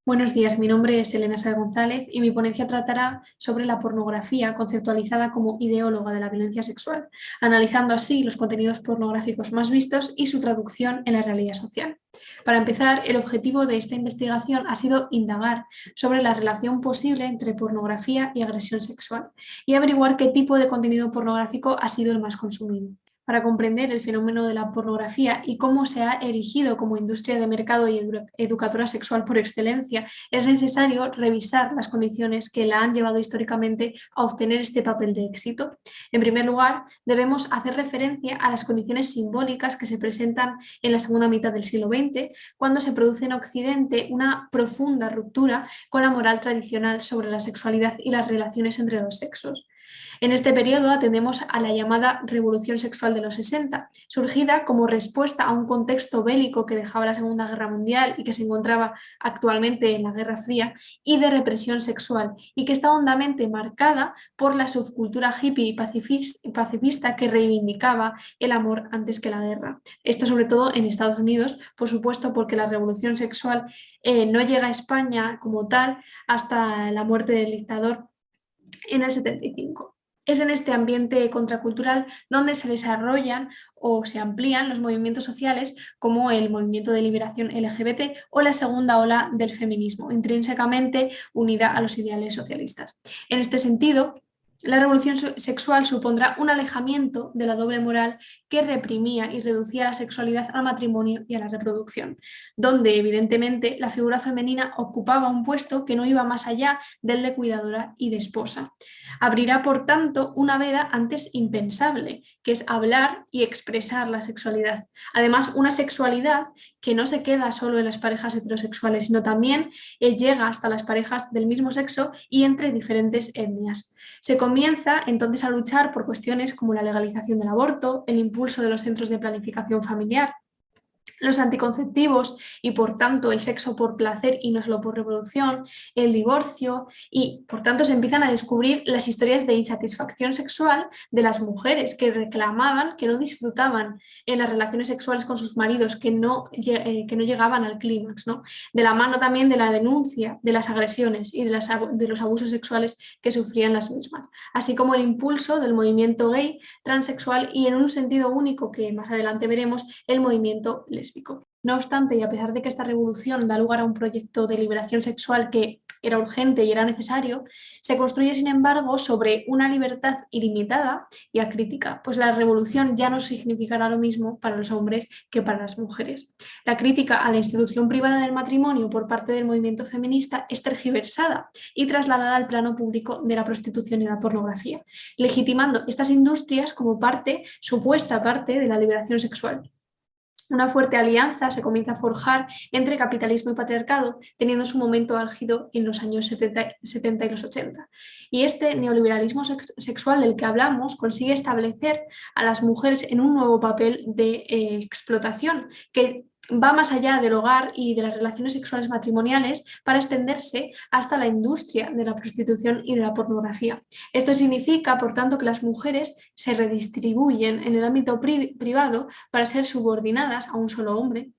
Buenos días, mi nombre es Elena Sáez González y mi ponencia tratará sobre la pornografía conceptualizada como ideóloga de la violencia sexual, analizando así los contenidos pornográficos más vistos y su traducción en la realidad social. Para empezar, el objetivo de esta investigación ha sido indagar sobre la relación posible entre pornografía y agresión sexual y averiguar qué tipo de contenido pornográfico ha sido el más consumido. Para comprender el fenómeno de la pornografía y cómo se ha erigido como industria de mercado y educadora sexual por excelencia, es necesario revisar las condiciones que la han llevado históricamente a obtener este papel de éxito. En primer lugar, debemos hacer referencia a las condiciones simbólicas que se presentan en la segunda mitad del siglo XX, cuando se produce en Occidente una profunda ruptura con la moral tradicional sobre la sexualidad y las relaciones entre los sexos. En este periodo atendemos a la llamada Revolución Sexual de los 60, surgida como respuesta a un contexto bélico que dejaba la Segunda Guerra Mundial y que se encontraba actualmente en la Guerra Fría, y de represión sexual, y que está hondamente marcada por la subcultura hippie y pacifista que reivindicaba el amor antes que la guerra. Esto sobre todo en Estados Unidos, por supuesto, porque la revolución sexual no llega a España como tal hasta la muerte del dictador en el 75. Es en este ambiente contracultural donde se desarrollan o se amplían los movimientos sociales como el movimiento de liberación LGBT o la segunda ola del feminismo, intrínsecamente unida a los ideales socialistas. En este sentido, la revolución sexual supondrá un alejamiento de la doble moral que reprimía y reducía la sexualidad al matrimonio y a la reproducción, donde evidentemente la figura femenina ocupaba un puesto que no iba más allá del de cuidadora y de esposa. Abrirá, por tanto, una veda antes impensable, que es hablar y expresar la sexualidad. Además, una sexualidad que no se queda solo en las parejas heterosexuales, sino también llega hasta las parejas del mismo sexo y entre diferentes etnias. Se comienza entonces a luchar por cuestiones como la legalización del aborto, el impulso de los centros de planificación familiar, los anticonceptivos y por tanto el sexo por placer y no solo por reproducción, el divorcio y por tanto se empiezan a descubrir las historias de insatisfacción sexual de las mujeres que reclamaban que no disfrutaban en las relaciones sexuales con sus maridos, que no llegaban al clímax, ¿no? De la mano también de la denuncia de las agresiones y de los abusos sexuales que sufrían las mismas, así como el impulso del movimiento gay, transexual y en un sentido único que más adelante veremos, el movimiento lésbico. No obstante, y a pesar de que esta revolución da lugar a un proyecto de liberación sexual que era urgente y era necesario, se construye, sin embargo, sobre una libertad ilimitada y acrítica, pues la revolución ya no significará lo mismo para los hombres que para las mujeres. La crítica a la institución privada del matrimonio por parte del movimiento feminista es tergiversada y trasladada al plano público de la prostitución y la pornografía, legitimando estas industrias como supuesta parte de la liberación sexual. Una fuerte alianza se comienza a forjar entre capitalismo y patriarcado, teniendo su momento álgido en los años 70 y los 80. Y este neoliberalismo sexual del que hablamos consigue establecer a las mujeres en un nuevo papel de explotación que va más allá del hogar y de las relaciones sexuales matrimoniales para extenderse hasta la industria de la prostitución y de la pornografía. Esto significa, por tanto, que las mujeres se redistribuyen en el ámbito privado para ser subordinadas a un solo hombre,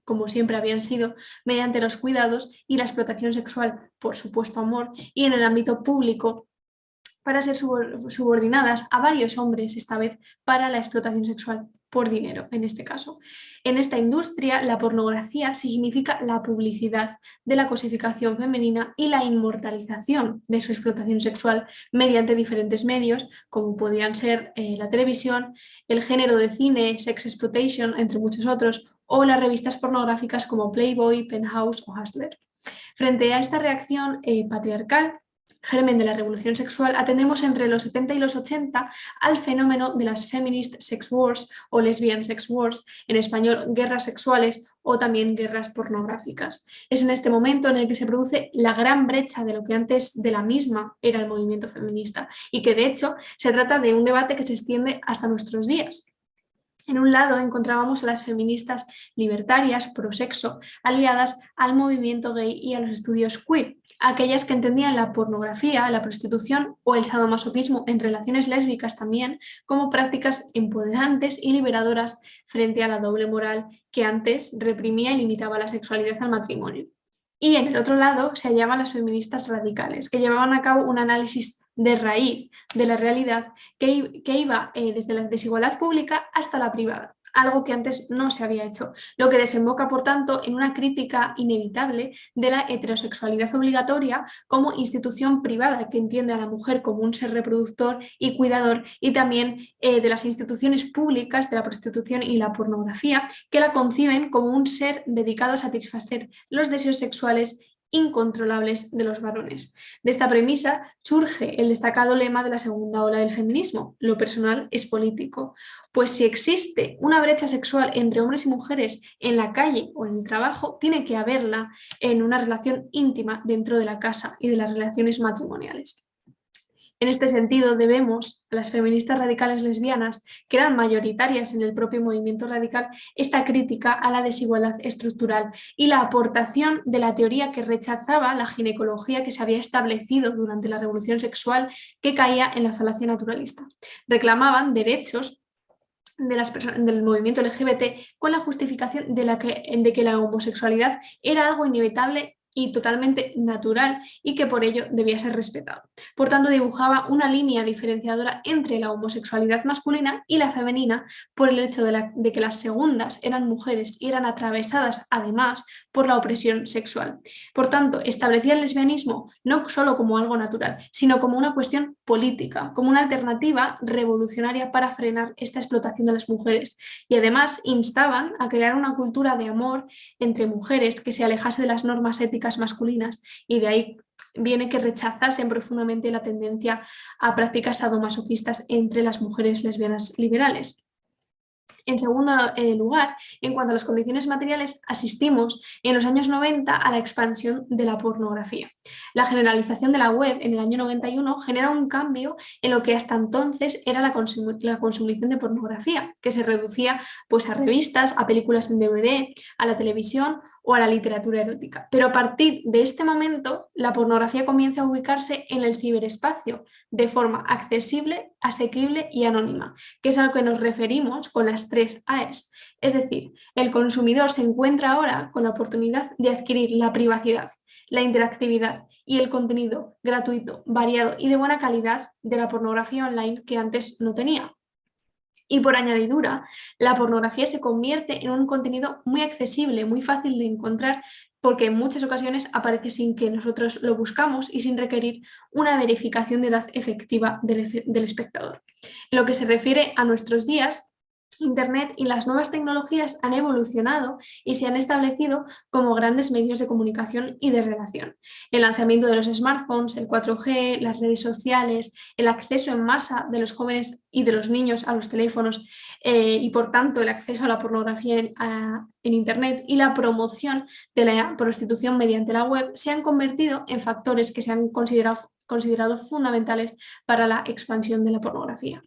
como siempre habían sido, mediante los cuidados y la explotación sexual, por supuesto amor, y en el ámbito público para ser subordinadas a varios hombres, esta vez para la explotación sexual por dinero, en este caso. En esta industria, la pornografía significa la publicidad de la cosificación femenina y la inmortalización de su explotación sexual mediante diferentes medios, como podían ser la televisión, el género de cine, sex exploitation, entre muchos otros, o las revistas pornográficas como Playboy, Penthouse o Hustler. Frente a esta reacción patriarcal, germen de la revolución sexual, atendemos entre los 70 y los 80 al fenómeno de las feminist sex wars o lesbian sex wars, en español guerras sexuales o también guerras pornográficas. Es en este momento en el que se produce la gran brecha de lo que antes de la misma era el movimiento feminista y que de hecho se trata de un debate que se extiende hasta nuestros días. En un lado encontrábamos a las feministas libertarias, pro-sexo, aliadas al movimiento gay y a los estudios queer, aquellas que entendían la pornografía, la prostitución o el sadomasoquismo en relaciones lésbicas también como prácticas empoderantes y liberadoras frente a la doble moral que antes reprimía y limitaba la sexualidad al matrimonio. Y en el otro lado se hallaban las feministas radicales, que llevaban a cabo un análisis de raíz de la realidad que iba desde la desigualdad pública hasta la privada, algo que antes no se había hecho, lo que desemboca, por tanto, en una crítica inevitable de la heterosexualidad obligatoria como institución privada que entiende a la mujer como un ser reproductor y cuidador, y también de las instituciones públicas de la prostitución y la pornografía, que la conciben como un ser dedicado a satisfacer los deseos sexuales incontrolables de los varones. De esta premisa surge el destacado lema de la segunda ola del feminismo: lo personal es político. Pues si existe una brecha sexual entre hombres y mujeres en la calle o en el trabajo, tiene que haberla en una relación íntima dentro de la casa y de las relaciones matrimoniales. En este sentido, debemos a las feministas radicales lesbianas, que eran mayoritarias en el propio movimiento radical, esta crítica a la desigualdad estructural y la aportación de la teoría que rechazaba la ginecología que se había establecido durante la revolución sexual, que caía en la falacia naturalista. Reclamaban derechos de las personas del movimiento LGBT con la justificación de que la homosexualidad era algo inevitable y totalmente natural y que por ello debía ser respetado. Por tanto, dibujaba una línea diferenciadora entre la homosexualidad masculina y la femenina por el hecho de que las segundas eran mujeres y eran atravesadas además por la opresión sexual. Por tanto, establecía el lesbianismo no solo como algo natural, sino como una cuestión política, como una alternativa revolucionaria para frenar esta explotación de las mujeres. Y además instaban a crear una cultura de amor entre mujeres que se alejase de las normas éticas masculinas, y de ahí viene que rechazasen profundamente la tendencia a prácticas sadomasoquistas entre las mujeres lesbianas liberales. En segundo lugar, en cuanto a las condiciones materiales, asistimos en los años 90 a la expansión de la pornografía. La generalización de la web en el año 91 genera un cambio en lo que hasta entonces era la consumición de pornografía, que se reducía pues, a revistas, a películas en DVD, a la televisión o a la literatura erótica. Pero a partir de este momento, la pornografía comienza a ubicarse en el ciberespacio de forma accesible, asequible y anónima, que es a lo que nos referimos con las 3 AES. Es decir, el consumidor se encuentra ahora con la oportunidad de adquirir la privacidad, la interactividad y el contenido gratuito, variado y de buena calidad de la pornografía online que antes no tenía. Y por añadidura, la pornografía se convierte en un contenido muy accesible, muy fácil de encontrar, porque en muchas ocasiones aparece sin que nosotros lo buscamos y sin requerir una verificación de edad efectiva del espectador. En lo que se refiere a nuestros días, Internet y las nuevas tecnologías han evolucionado y se han establecido como grandes medios de comunicación y de relación. El lanzamiento de los smartphones, el 4G, las redes sociales, el acceso en masa de los jóvenes y de los niños a los teléfonos y por tanto el acceso a la pornografía en Internet y la promoción de la prostitución mediante la web se han convertido en factores que se han considerado fundamentales para la expansión de la pornografía.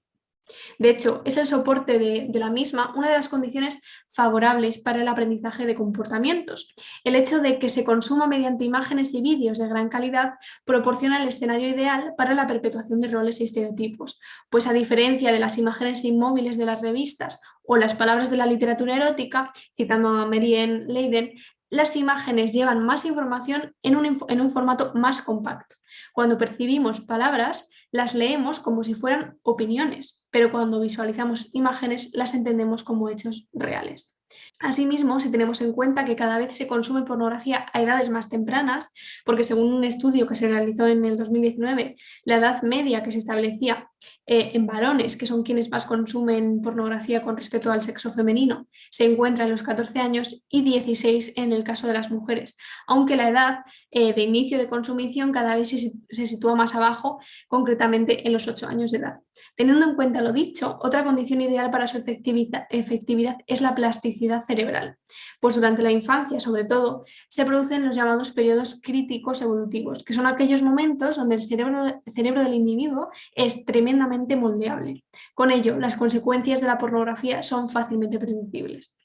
De hecho, es el soporte de la misma una de las condiciones favorables para el aprendizaje de comportamientos. El hecho de que se consuma mediante imágenes y vídeos de gran calidad proporciona el escenario ideal para la perpetuación de roles y estereotipos, pues a diferencia de las imágenes inmóviles de las revistas o las palabras de la literatura erótica, citando a Marianne Leiden, las imágenes llevan más información en un formato más compacto. Cuando percibimos palabras, las leemos como si fueran opiniones, pero cuando visualizamos imágenes las entendemos como hechos reales. Asimismo, si tenemos en cuenta que cada vez se consume pornografía a edades más tempranas, porque según un estudio que se realizó en el 2019, la edad media que se establecía en varones, que son quienes más consumen pornografía con respecto al sexo femenino, se encuentra en los 14 años y 16 en el caso de las mujeres, aunque la edad de inicio de consumición cada vez se sitúa más abajo, concretamente en los 8 años de edad. Teniendo en cuenta lo dicho, otra condición ideal para su efectividad es la plasticidad cerebral, pues durante la infancia, sobre todo, se producen los llamados periodos críticos evolutivos, que son aquellos momentos donde el cerebro del individuo es tremendamente moldeable. Con ello, las consecuencias de la pornografía son fácilmente predecibles.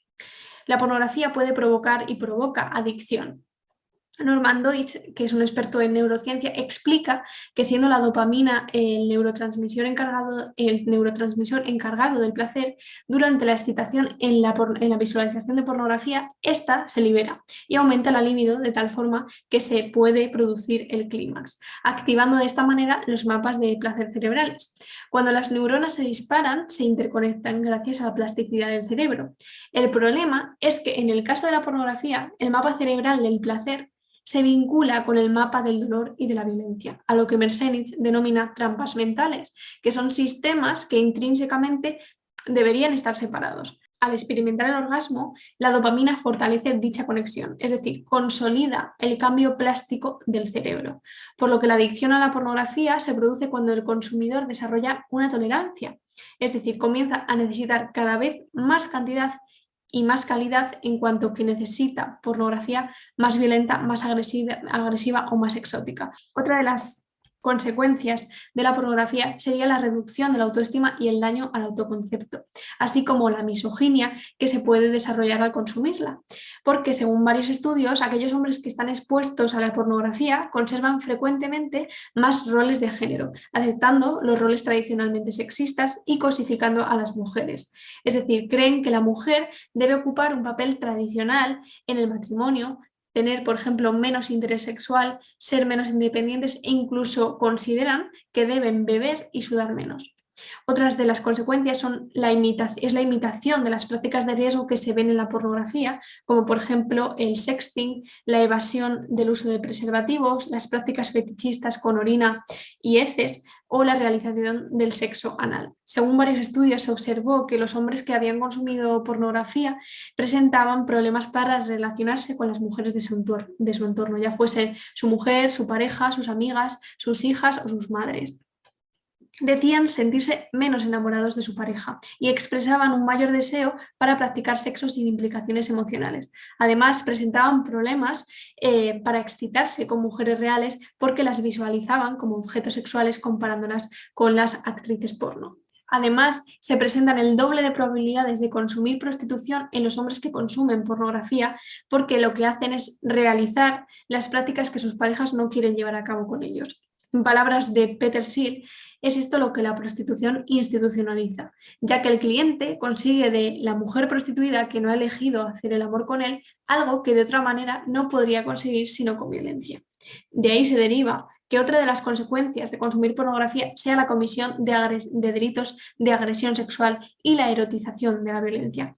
La pornografía puede provocar y provoca adicción. Norman Deutsch, que es un experto en neurociencia, explica que siendo la dopamina el neurotransmisor encargado del placer, durante la excitación en la visualización de pornografía, esta se libera y aumenta la libido de tal forma que se puede producir el clímax, activando de esta manera los mapas de placer cerebrales. Cuando las neuronas se disparan, se interconectan gracias a la plasticidad del cerebro. El problema es que en el caso de la pornografía, el mapa cerebral del placer se vincula con el mapa del dolor y de la violencia, a lo que Merzenich denomina trampas mentales, que son sistemas que intrínsecamente deberían estar separados. Al experimentar el orgasmo, la dopamina fortalece dicha conexión, es decir, consolida el cambio plástico del cerebro, por lo que la adicción a la pornografía se produce cuando el consumidor desarrolla una tolerancia, es decir, comienza a necesitar cada vez más cantidad y más calidad en cuanto que necesita pornografía más violenta, más agresiva o más exótica. Otra de las consecuencias de la pornografía sería la reducción de la autoestima y el daño al autoconcepto, así como la misoginia que se puede desarrollar al consumirla, porque según varios estudios, aquellos hombres que están expuestos a la pornografía conservan frecuentemente más roles de género, aceptando los roles tradicionalmente sexistas y cosificando a las mujeres. Es decir, creen que la mujer debe ocupar un papel tradicional en el matrimonio, tener, por ejemplo, menos interés sexual, ser menos independientes e incluso consideran que deben beber y sudar menos. Otras de las consecuencias es la imitación de las prácticas de riesgo que se ven en la pornografía, como por ejemplo el sexting, la evasión del uso de preservativos, las prácticas fetichistas con orina y heces o la realización del sexo anal. Según varios estudios, se observó que los hombres que habían consumido pornografía presentaban problemas para relacionarse con las mujeres de su entorno, ya fuese su mujer, su pareja, sus amigas, sus hijas o sus madres. Decían sentirse menos enamorados de su pareja y expresaban un mayor deseo para practicar sexo sin implicaciones emocionales. Además, presentaban problemas para excitarse con mujeres reales porque las visualizaban como objetos sexuales comparándolas con las actrices porno. Además, se presentan el doble de probabilidades de consumir prostitución en los hombres que consumen pornografía porque lo que hacen es realizar las prácticas que sus parejas no quieren llevar a cabo con ellos. En palabras de Peter Seal, es esto lo que la prostitución institucionaliza, ya que el cliente consigue de la mujer prostituida que no ha elegido hacer el amor con él algo que de otra manera no podría conseguir sino con violencia. De ahí se deriva que otra de las consecuencias de consumir pornografía sea la comisión de delitos de agresión sexual y la erotización de la violencia,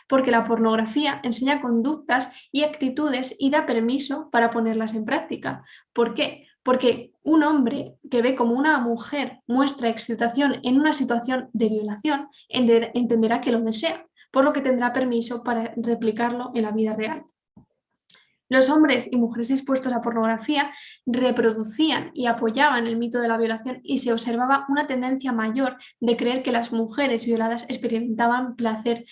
porque la pornografía enseña conductas y actitudes y da permiso para ponerlas en práctica. ¿Por qué? Porque un hombre que ve como una mujer muestra excitación en una situación de violación entenderá que lo desea, por lo que tendrá permiso para replicarlo en la vida real. Los hombres y mujeres expuestos a pornografía reproducían y apoyaban el mito de la violación y se observaba una tendencia mayor de creer que las mujeres violadas experimentaban placer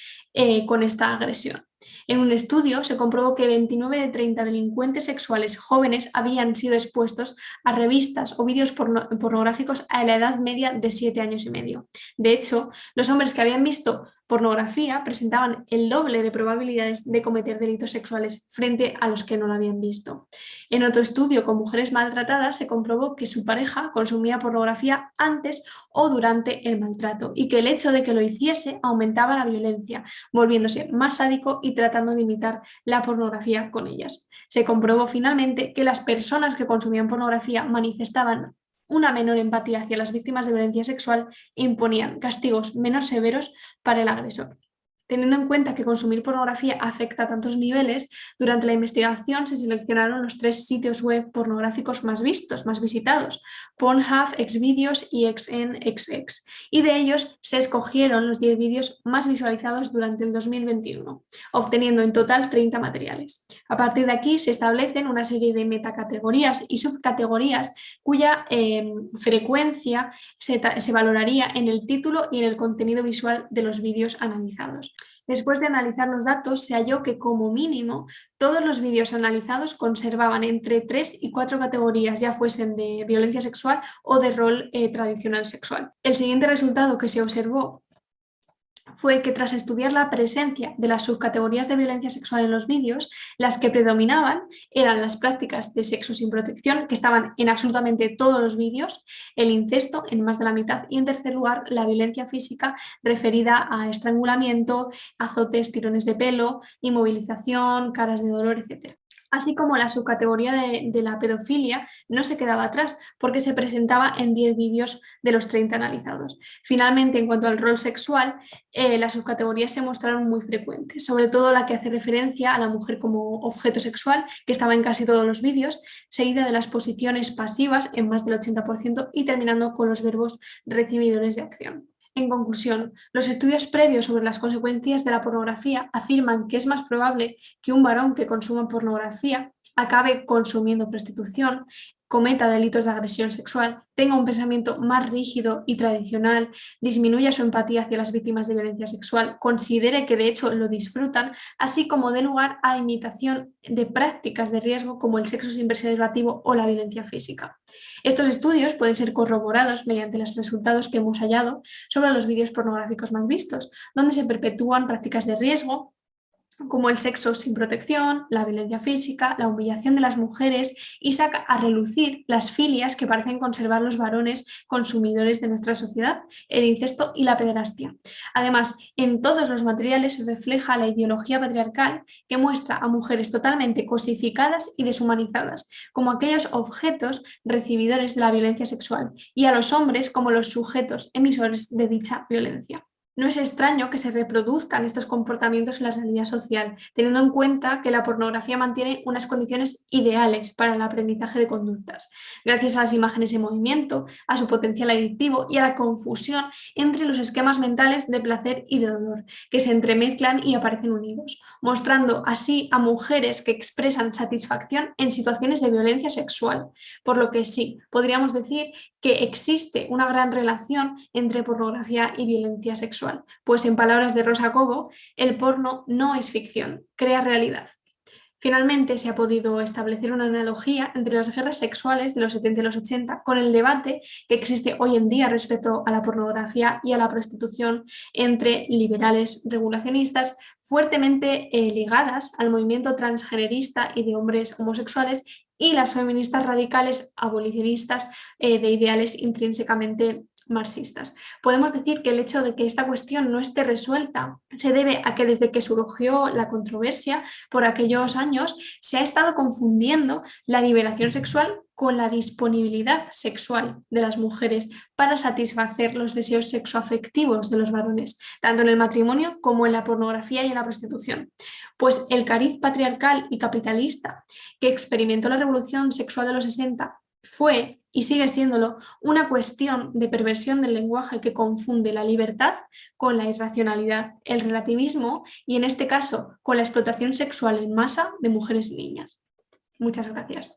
con esta agresión. En un estudio se comprobó que 29 de 30 delincuentes sexuales jóvenes habían sido expuestos a revistas o vídeos pornográficos a la edad media de 7 años y medio. De hecho, los hombres que habían visto pornografía presentaban el doble de probabilidades de cometer delitos sexuales frente a los que no lo habían visto. En otro estudio con mujeres maltratadas se comprobó que su pareja consumía pornografía antes o durante el maltrato y que el hecho de que lo hiciese aumentaba la violencia, volviéndose más sádico y tratando de imitar la pornografía con ellas. Se comprobó finalmente que las personas que consumían pornografía manifestaban una menor empatía hacia las víctimas de violencia sexual e imponían castigos menos severos para el agresor. Teniendo en cuenta que consumir pornografía afecta a tantos niveles, durante la investigación se seleccionaron los 3 sitios web pornográficos más vistos, más visitados, Pornhub, Xvideos y XNXX, y de ellos se escogieron los 10 vídeos más visualizados durante el 2021, obteniendo en total 30 materiales. A partir de aquí se establecen una serie de metacategorías y subcategorías cuya frecuencia se valoraría en el título y en el contenido visual de los vídeos analizados. Después de analizar los datos, se halló que como mínimo todos los vídeos analizados conservaban entre 3 y 4 categorías, ya fuesen de violencia sexual o de rol tradicional sexual. El siguiente resultado que se observó fue que tras estudiar la presencia de las subcategorías de violencia sexual en los vídeos, las que predominaban eran las prácticas de sexo sin protección, que estaban en absolutamente todos los vídeos, el incesto en más de la mitad y, en tercer lugar, la violencia física referida a estrangulamiento, azotes, tirones de pelo, inmovilización, caras de dolor, etc. Así como la subcategoría de la pedofilia no se quedaba atrás porque se presentaba en 10 vídeos de los 30 analizados. Finalmente, en cuanto al rol sexual, las subcategorías se mostraron muy frecuentes, sobre todo la que hace referencia a la mujer como objeto sexual, que estaba en casi todos los vídeos, seguida de las posiciones pasivas en más del 80% y terminando con los verbos recibidores de acción. En conclusión, los estudios previos sobre las consecuencias de la pornografía afirman que es más probable que un varón que consuma pornografía acabe consumiendo prostitución, cometa delitos de agresión sexual, tenga un pensamiento más rígido y tradicional, disminuya su empatía hacia las víctimas de violencia sexual, considere que de hecho lo disfrutan, así como dé lugar a imitación de prácticas de riesgo como el sexo sin preservativo o la violencia física. Estos estudios pueden ser corroborados mediante los resultados que hemos hallado sobre los vídeos pornográficos más vistos, donde se perpetúan prácticas de riesgo como el sexo sin protección, la violencia física, la humillación de las mujeres y saca a relucir las filias que parecen conservar los varones consumidores de nuestra sociedad, el incesto y la pederastia. Además, en todos los materiales se refleja la ideología patriarcal que muestra a mujeres totalmente cosificadas y deshumanizadas, como aquellos objetos recibidores de la violencia sexual, y a los hombres como los sujetos emisores de dicha violencia. No es extraño que se reproduzcan estos comportamientos en la realidad social, teniendo en cuenta que la pornografía mantiene unas condiciones ideales para el aprendizaje de conductas, gracias a las imágenes en movimiento, a su potencial adictivo y a la confusión entre los esquemas mentales de placer y de dolor, que se entremezclan y aparecen unidos, mostrando así a mujeres que expresan satisfacción en situaciones de violencia sexual, por lo que sí, podríamos decir que existe una gran relación entre pornografía y violencia sexual, pues en palabras de Rosa Cobo, el porno no es ficción, crea realidad. Finalmente, se ha podido establecer una analogía entre las guerras sexuales de los 70 y los 80 con el debate que existe hoy en día respecto a la pornografía y a la prostitución entre liberales regulacionistas fuertemente ligadas al movimiento transgenerista y de hombres homosexuales y las feministas radicales abolicionistas de ideales intrínsecamente marxistas. Podemos decir que el hecho de que esta cuestión no esté resuelta se debe a que desde que surgió la controversia por aquellos años se ha estado confundiendo la liberación sexual con la disponibilidad sexual de las mujeres para satisfacer los deseos sexoafectivos de los varones, tanto en el matrimonio como en la pornografía y en la prostitución. Pues el cariz patriarcal y capitalista que experimentó la revolución sexual de los 60 fue, y sigue siéndolo, una cuestión de perversión del lenguaje que confunde la libertad con la irracionalidad, el relativismo y, en este caso, con la explotación sexual en masa de mujeres y niñas. Muchas gracias.